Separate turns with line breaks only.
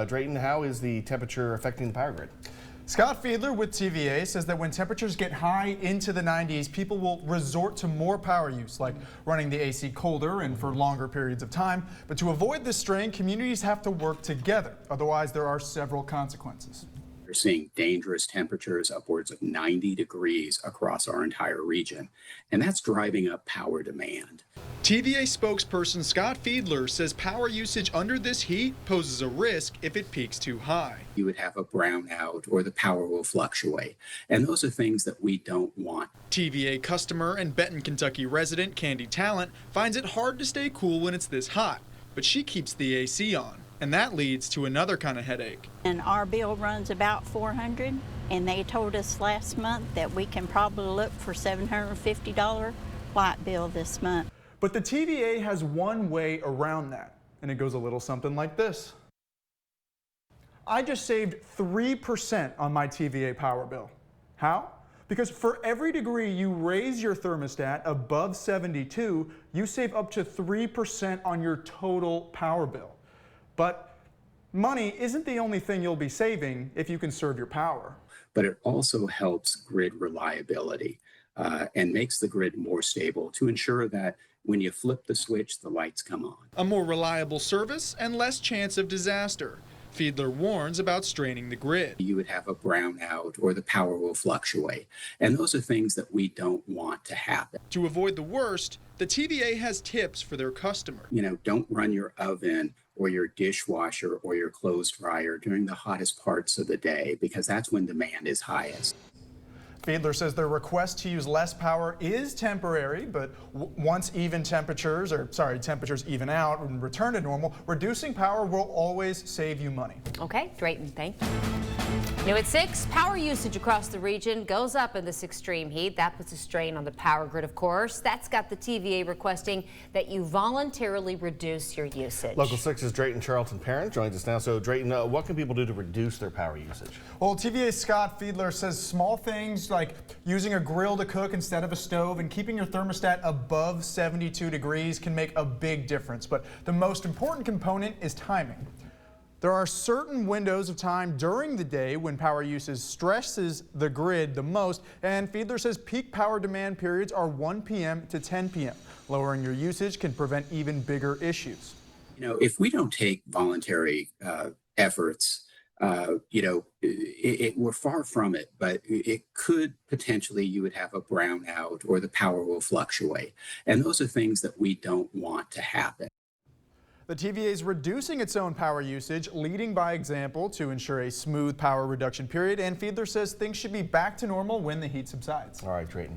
Drayton, how is the temperature affecting the power grid?
Scott Fiedler with TVA says that when temperatures get high into the 90s, people will resort to more power use, like running the AC colder and for longer periods of time. But to avoid this strain, communities have to work together. Otherwise, there are several consequences.
We're seeing dangerous temperatures upwards of 90 degrees across our entire region, and that's driving up power demand.
TVA spokesperson Scott Fiedler says power usage under this heat poses a risk if it peaks too high.
You would have a brownout or the power will fluctuate, and those are things that we don't want.
TVA customer and Benton, Kentucky resident Candy Talent finds it hard to stay cool when it's this hot, but she keeps the AC on. And that leads to another kind of headache.
And our bill runs about $400, and they told us last month that we can probably look for $750 light bill this month.
But the TVA has one way around that, and it goes a little something like this. I just saved 3% on my TVA power bill. How? Because for every degree you raise your thermostat above 72, you save up to 3% on your total power bill. But money isn't the only thing you'll be saving if you conserve your power.
But it also helps grid reliability and makes the grid more stable to ensure that when you flip the switch, the lights come on.
A more reliable service and less chance of disaster. Fiedler warns about straining the grid.
You would have a brownout or the power will fluctuate, and those are things that we don't want to happen.
To avoid the worst, the TVA has tips for their customer.
Don't run your oven or your dishwasher or your clothes dryer during the hottest parts of the day, because that's when demand is highest.
Fiedler says their request to use less power is temporary, but once temperatures even out and return to normal, reducing power will always save you money.
Okay, Drayton, thank you. New at 6, power usage across the region goes up in this extreme heat. That puts a strain on the power grid, of course. That's got the TVA requesting that you voluntarily reduce your usage.
Local 6's Drayton Charlton-Perrin joins us now. So, Drayton, what can people do to reduce their power usage?
Well, TVA's Scott Fiedler says small things like using a grill to cook instead of a stove and keeping your thermostat above 72 degrees can make a big difference. But the most important component is timing. There are certain windows of time during the day when power usage stresses the grid the most, and Fiedler says peak power demand periods are 1 p.m. to 10 p.m. Lowering your usage can prevent even bigger issues.
If we don't take voluntary efforts, we're far from it, but it could potentially, you would have a brownout or the power will fluctuate. And those are things that we don't want to happen.
The TVA is reducing its own power usage, leading by example to ensure a smooth power reduction period, and Fiedler says things should be back to normal when the heat subsides.
All right, Drayton.